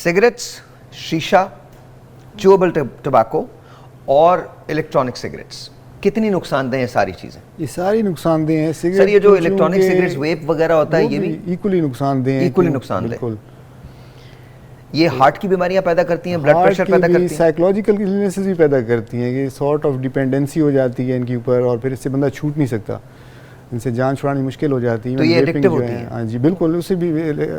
Cigarettes, शीशा, chewable tobacco और electronic cigarettes, कितनी नुकसानदेह है सारी चीजें? ये सारी नुकसानदेह हैं। सर ये जो इलेक्ट्रॉनिक सिगरेट्स, वेप वगैरह होता है, ये भी इक्वली नुकसानदेह हैं। इक्वली नुकसानदेह। ये हार्ट की बीमारियां पैदा करती हैं, ब्लड प्रेशर पैदा करती हैं, साइकोलॉजिकल इलनेसेस भी पैदा करती हैं। ये सॉर्ट ऑफ डिपेंडेंसी हो जाती है इनके ऊपर और फिर इससे बंदा छूट नहीं सकता, इनसे जान छुड़ानी मुश्किल हो जाती है। तो ये एडिक्टिव होती है। हाँ जी बिल्कुल, उससे भी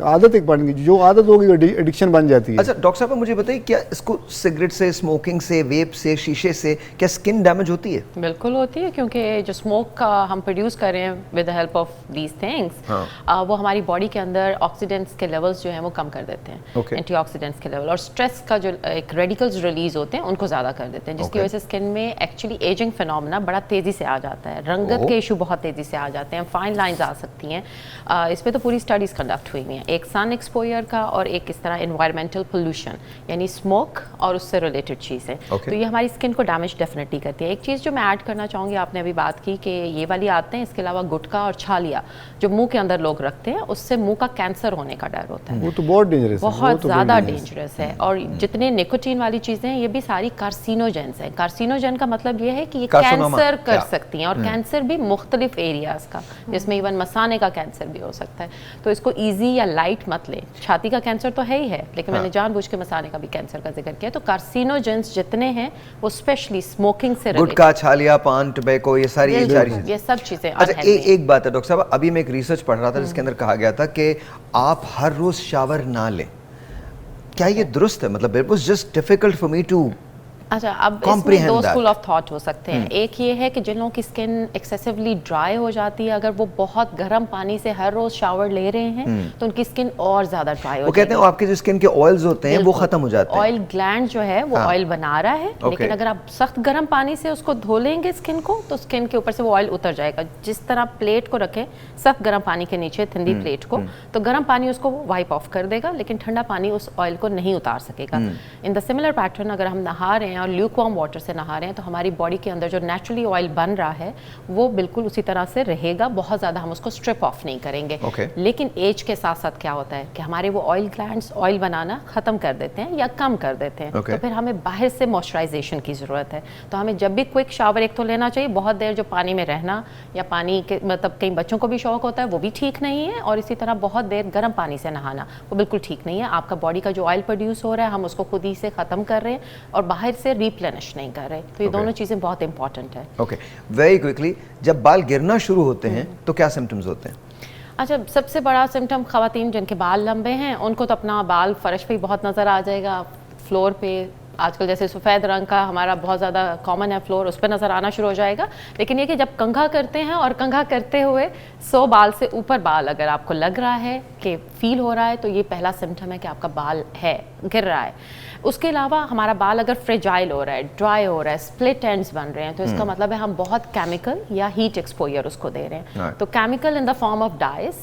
आदत एक बन गई, जो आदत होगी वो एडिक्शन बन जाती है। अच्छा डॉक्टर साहब मुझे बताइए, क्या इसको सिगरेट से, स्मोकिंग से, वेप से, शीशे से क्या स्किन डैमेज होती है? बिल्कुल होती है, क्योंकि जो स्मोक हम प्रोड्यूस कर रहे हैं with the help of these things, वो हमारी बॉडी के अंदर ऑक्सीडेंट्स के लेवल्स जो हैं वो कम कर देते हैं, एंटीऑक्सीडेंट्स के लेवल, और स्ट्रेस का जो एक रेडिकल्स रिलीज होते हैं उनको ज़्यादा कर देते हैं, जिसकी वजह से स्किन में एक्चुअली एजिंग फिनोमेना बड़ा तेज़ी से आ जाता है, रंगत के इशू बहुत तेज़ी से आ जाते हैं, फाइन लाइंस आ सकती हैं। इस पे तो पूरी स्टडीज़ कंडक्ट हुई हुई हैं, एक सन एक्सपोजर का और एक इस तरह एनवायरमेंटल पोल्यूशन यानी स्मोक और उससे रिलेटेड चीज़ें। तो ये हमारी स्किन को डैमेज डेफिनेटली करती है। एक चीज़ जो मैं ऐड करना चाहूँगी, आपने अभी बात की कि ये वाली आदतें, इसके अलावा गुटखा और छालिया जो मुंह के अंदर लोग रखते हैं, उससे मुंह का कैंसर होने का डर होता है। वो तो बहुत डेंजरस है, बहुत ज़्यादा डेंजरस है। और जितने निकोटीन वाली चीज़ें हैं, ये भी सारी कार्सिनोजेंस हैं। कार्सिनोजेन का मतलब ये है कि ये कैंसर कर सकती हैं, और कैंसर भी मुख्तलिफ एरियाज़ का, जिसमें इवन मसाने का कैंसर भी हो सकता है। तो इसको ईजी या लाइट मत लें। छाती का कैंसर तो है ही है, लेकिन मैंने जानबूझ के मसाने का भी कैंसर का जिक्र किया। तो कार्सिनोजेंस जितने हैं वो स्पेशली स्मोकिंग से रिलेटेड, गुटखा, छालिया, पान, टबैको, ये सारी ये सब चीज़ें। अच्छा एक बात है डॉक्टर साहब, अभी मैं एक रिसर्च पढ़ रहा था जिसके अंदर कहा गया था कि आप हर रोज शावर ना लें, क्या ये दुरुस्त है? मतलब it was just difficult for me too. अच्छा, अब इसमें दो स्कूल ऑफ थॉट हो सकते हैं। एक ये है कि जिन लोगों की स्किन एक्सेसिवली ड्राई हो जाती है, अगर वो बहुत गर्म पानी से हर रोज शावर ले रहे हैं तो उनकी स्किन और ज्यादा ड्राई हो जाती है। वो कहते हैं आपके जो स्किन के ऑयल्स होते हैं वो खत्म हो जाते हैं। ऑयल ग्लैंड जो है वो ऑयल बना रहा है, लेकिन अगर आप सख्त गर्म पानी से उसको धो लेंगे स्किन को, तो स्किन के ऊपर से वो ऑयल उतर जाएगा। जिस तरह प्लेट को रखें सख्त गर्म पानी के नीचे, ठंडी प्लेट को, तो गर्म पानी उसको वाइप ऑफ कर देगा, लेकिन ठंडा पानी उस ऑयल को नहीं उतार सकेगा। इन द सिमिलर पैटर्न, अगर हम नहा रहे हैं और ल्यूकवार्म वाटर से नहा रहे हैं, तो हमारी बॉडी के अंदर जो नेचुरली ऑयल बन रहा है वो बिल्कुल उसी तरह से रहेगा, बहुत ज़्यादा हम उसको स्ट्रिप ऑफ नहीं करेंगे। लेकिन एज के साथ साथ क्या होता है कि हमारे वो ऑयल ग्लैंड्स ऑयल बनाना ख़त्म कर देते हैं या कम कर देते हैं। तो फिर हमें बाहर से मॉइस्चराइजेशन की ज़रूरत है। तो हमें जब भी क्विक शावर एक तो लेना चाहिए, बहुत देर जो पानी में रहना, या पानी के मतलब कई बच्चों को भी शौक होता है, वो भी ठीक नहीं है, और इसी तरह बहुत देर गर्म पानी से नहाना वो बिल्कुल ठीक नहीं है। आपका बॉडी का जो ऑयल प्रोड्यूस हो रहा है हम उसको खुद ही से ख़त्म कर रहे हैं और बाहर से रिप्लेनिश नहीं कर रहे। तो ये दोनों चीज़ें बहुत इंपॉर्टेंट है। ओके, वेरी क्विकली, जब बाल गिरना शुरू होते हैं तो क्या सिम्टम्स होते हैं? अच्छा, सबसे बड़ा सिम्टम ख़वातीन जिनके बाल लंबे हैं उनको तो अपना बाल फर्श पे बहुत नज़र आ जाएगा, फ्लोर पे आजकल जैसे सफ़ेद रंग का हमारा बहुत ज़्यादा कॉमन है फ्लोर, उस पर नज़र आना शुरू हो जाएगा। लेकिन ये कि जब कंघा करते हैं और कंघा करते हुए 100 बाल से ऊपर बाल अगर आपको लग रहा है कि फील हो रहा है, तो ये पहला सिम्टम है कि आपका बाल है गिर रहा है। उसके अलावा हमारा बाल अगर फ्रेजाइल हो रहा है, ड्राई हो रहा है, स्प्लिट एंड्स बन रहे हैं, तो इसका मतलब है हम बहुत केमिकल या हीट एक्सपोजर उसको दे रहे हैं। तो chemical in the form of dice,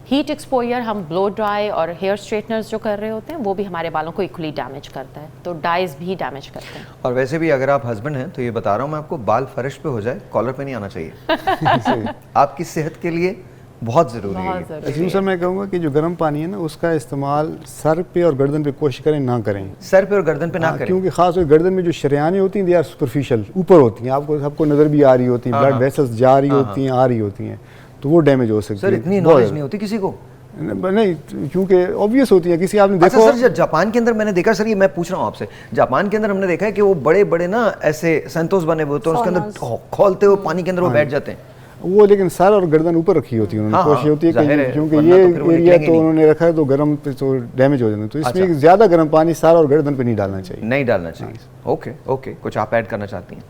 heat exposure हम ब्लो ड्राई और हेयर स्ट्रेटनर्स जो कर रहे होते हैं वो भी हमारे बालों को इक्वली डैमेज करता है। तो डाइस भी डैमेज करते हैं। और वैसे भी अगर आप हस्बैंड हैं तो ये बता रहा हूँ मैं आपको, बाल फर्श पे हो जाए, कॉलर पे नहीं आना चाहिए। आपकी सेहत के लिए बहुत ज़रूरी है। सर मैं कहूँगा कि जो गर्म पानी है ना, उसका इस्तेमाल सर पे और गर्दन पे कोशिश करें ना करें। सर पे और गर्दन पे ना करें, क्योंकि खासतौर गर्दन में जो शरियानें होती हैं, दे आर सुपरफिशियल, ऊपर होती हैं, आपको सबको नज़र भी आ रही होती हैं, ब्लड वेसल्स जा रही होती हैं, आ रही होती हैं, तो वो डैमेज हो सकती है। सर इतनी नॉलेज नहीं होती किसी को? नहीं, क्योंकि ऑब्वियस होती है। किसी आपने देखा सर जापान के अंदर मैंने देखा, सर ये मैं पूछ रहा हूँ आपसे, जापान के अंदर हमने देखा है कि वो बड़े बड़े ना ऐसे संतोष बने हुए होते हैं, उसके अंदर खोलते हुए पानी के अंदर वो बैठ जाते हैं वो, लेकिन सर और गर्दन ऊपर रखी होती है उन्होंने। कोशिश होती है कि क्योंकि ये एरिया तो उन्होंने रखा है तो गर्म पे तो डैमेज हो जाता है, तो इसमें ज़्यादा गर्म पानी सर और गर्दन पे नहीं डालना चाहिए। नहीं डालना चाहिए। ओके ओके, कुछ आप ऐड करना चाहती हैं?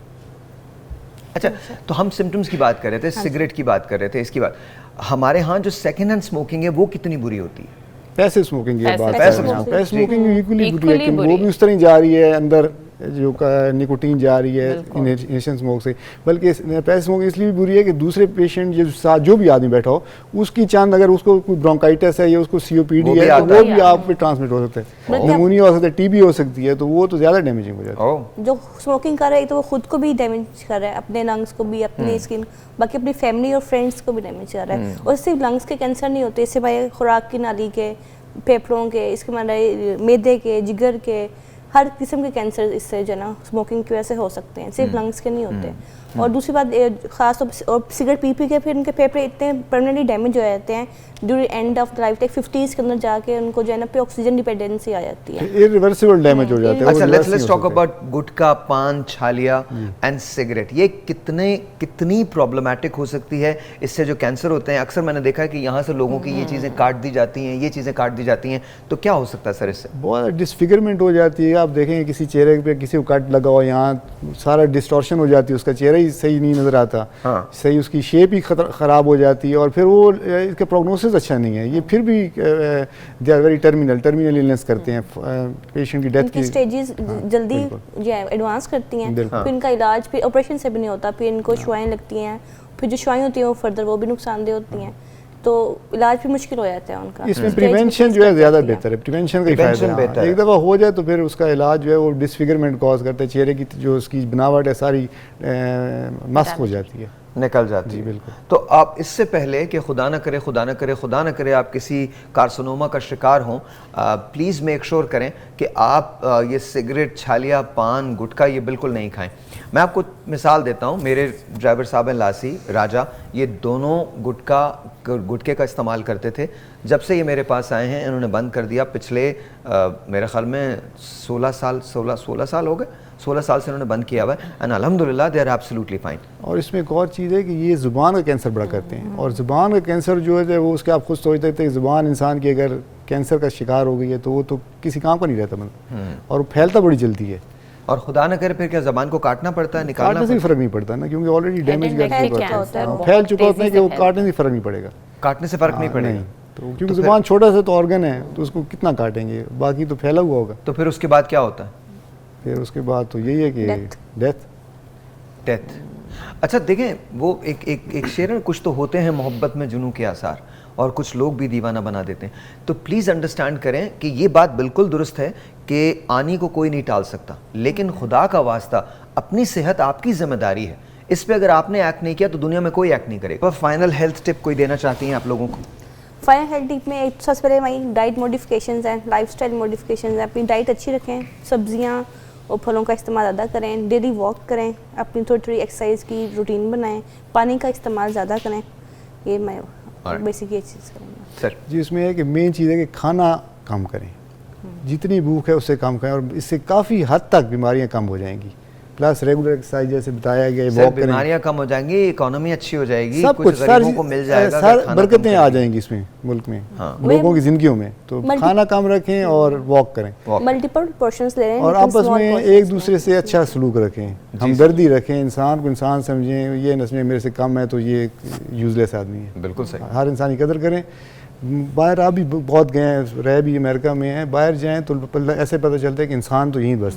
अच्छा, तो हम सिम्टम्स की बात कर रहे थे, सिगरेट की बात कर रहे थे, इसकी बात, हमारे यहाँ जो सेकेंड हैंड स्मोकिंग है वो कितनी बुरी होती है? पैसिव स्मोकिंग की बात कर रहे हैं, पैसिव स्मोकिंग इक्वली बुरी है, वो भी उस तरह जा रही है, अंदर जो निकोटीन जा रही है इनहेलेशन स्मोक से। बल्कि पैसिव स्मोकिंग इसलिए भी बुरी है कि दूसरे पेशेंट के साथ जो भी आदमी बैठा हो, उसकी चांद अगर उसको कोई ब्रोंकाइटिस है या उसको सीओपीडी है तो वो भी आप पे ट्रांसमिट हो सकता है, निमोनिया हो सकता है, टीबी हो सकती है, तो वो तो ज़्यादा डैमेजिंग हो जाता है। जो स्मोकिंग कर रहा है तो वो खुद को भी डैमेज कर रहा है, अपने लंग्स को भी, अपनी स्किन, बाकी अपनी फैमिली और फ्रेंड्स को भी डैमेज कर रहा है। और सिर्फ लंग्स के कैंसर नहीं होते, इससे भाई खुराक की नाली के, फेफड़ों के, इसके हमारे मैदे के, जिगर के, हर किस्म के कैंसर इससे जो है ना स्मोकिंग की वजह से हो सकते हैं, सिर्फ लंग्स के नहीं होते। और दूसरी बात खास तौर पर और सिगरेट पी के फिर उनके फेफड़े इतने परमानेंटली डैमेज हो जाते हैं during end of the life, take 50s के अंदर जाके उनको जो है ना पे ऑक्सीजन डिपेंडेंसी आ जाती है, इरिवर्सिबल डैमेज हो जाता है। अच्छा, लेट्स टॉक अबाउट गुटखा, पान, छालिया एंड सिगरेट। ये कितनी प्रॉब्लमैटिक हो सकती है, इससे जो कैंसर होते हैं अक्सर मैंने देखा है कि यहाँ से लोगों की ये चीज़ें काट दी जाती हैं, ये चीज़ें काट दी जाती हैं, तो क्या हो सकता है सर इससे? बहुत डिसफिगरमेंट हो जाती है। आप देखेंगे किसी चेहरे पे किसी को कट लगा हो, यहाँ सारा डिस्टॉर्शन हो जाती है, उसका चेहरा ही सही नहीं नज़र आता, सही उसकी शेप ही ख़राब हो जाती है, और फिर वो इसका प्रोग्नोसिस अच्छा नहीं है। ये फिर भी they are very terminal illness करते हैं, पेशेंट की डेथ की स्टेजेस जल्दी एडवांस करती हैं, फिर इनका इलाज फिर ऑपरेशन से भी नहीं होता, फिर इनको शुआएं लगती हैं, फिर जो शुआएं होती हैं वो फर्दर वो भी नुकसानदेह होती हैं, तो इलाज भी मुश्किल हो जाता है उनका। इसमें प्रिवेंशन जो है ज़्यादा बेहतर है, प्रिवेंशन का फायदा है। एक दफ़ा हो जाए तो फिर उसका इलाज जो है वो डिसफिगरमेंट कॉज करता है, चेहरे की जो उसकी बनावट है सारी मस्क हो जाती है, निकल जाती है। बिल्कुल। तो आप इससे पहले कि खुदा न करे आप किसी कार्सिनोमा का शिकार हों, प्लीज़ मेक श्योर करें कि आप ये सिगरेट, छालिया, पान, गुटखा ये बिल्कुल नहीं खाएं। मैं आपको मिसाल देता हूँ, मेरे ड्राइवर साहब हैं लासी, राजा, ये दोनों गुटखे का इस्तेमाल करते थे। जब से ये मेरे पास आए हैं इन्होंने बंद कर दिया। पिछले मेरे ख्याल में 16 साल हो गए, 16 साल से उन्होंने बंद किया हुआ है, एंड अल्हम्दुलिल्लाह दे आर एब्सोल्युटली फाइन। और इसमें एक और चीज़ है कि ये ज़ुबान का कैंसर बड़ा करते हैं, और ज़ुबान का कैंसर जो है वो उसके आप खुद सोचते थे कि ज़ुबान इंसान की अगर कैंसर का शिकार हो गई है तो वो तो किसी काम का नहीं रहता मतलब, और वो फैलता बड़ी जल्दी है। और खुदा न करे फिर क्या ज़बान को काटना पड़ता है, निकालना काटने से फ़र्क नहीं पड़ता ना, क्योंकि ऑलरेडी डैमेज फैल चुका होता है कि वो काटने से फ़र्क नहीं पड़ेगा, काटने से फ़र्क नहीं पड़ेगा, तो क्योंकि ज़ुबान छोटा सा तो ऑर्गन है, तो उसको कितना काटेंगे, बाकी तो फैला हुआ होगा। तो फिर उसके बाद क्या होता है? फिर उसके बाद तो यही है कि डेथ। अच्छा देखें, वो एक शेर है, कुछ तो होते हैं मोहब्बत में जुनून के आसार, और कुछ लोग भी दीवाना बना देते हैं। तो प्लीज़ अंडरस्टैंड करें कि ये बात बिल्कुल दुरुस्त है कि आनी को कोई नहीं टाल सकता, लेकिन खुदा का वास्ता अपनी सेहत आपकी जिम्मेदारी है, इस पे अगर आपने एक्ट नहीं किया तो दुनिया में कोई एक्ट नहीं करेगा। तो फाइनल हेल्थ टिप कोई देना चाहती हैं आप लोगों को? फाइनल हेल्थ टिप में सबसे पहले हमारी डाइट मॉडिफिकेशंस हैं, लाइफस्टाइल मॉडिफिकेशंस हैं। अपनी डाइट अच्छी रखें, सब्जियां और फलों का इस्तेमाल ज़्यादा करें, डेली वॉक करें, अपनी थोड़ी एक्सरसाइज की रूटीन बनाएं, पानी का इस्तेमाल ज़्यादा करें। ये मैं बेसिक ये चीज़ करेंगे सर जी। इसमें है कि मेन चीज़ है कि खाना कम करें, जितनी भूख है उससे कम करें, और इससे काफ़ी हद तक बीमारियां कम हो जाएंगी। प्लस रेगुलर एक्सरसाइज जैसे बताया गया, वॉक करें, बीमारियां कम हो जाएंगी, इकोनॉमी अच्छी हो जाएगी, सब कुछ गरीबों को मिल जाएगा, सर बरकतें आ जाएंगी इसमें, मुल्क में, लोगों की जिंदगियों में। तो खाना कम रखें और वॉक करें, मल्टीपल पोर्शंस ले रहे हैं, और आपस में एक दूसरे से अच्छा सलूक रखें, हमदर्दी रखें, इंसान को इंसान समझें, ये न समझें मेरे से कम है तो ये यूजलेस आदमी है। बिल्कुल सही। हर इंसान की कदर करें। बाहर आप भी बहुत गए हैं, रह भी अमेरिका में हैं, बाहर जाएं तो ऐसे पता चलता है कि इंसान तो यहीं बसते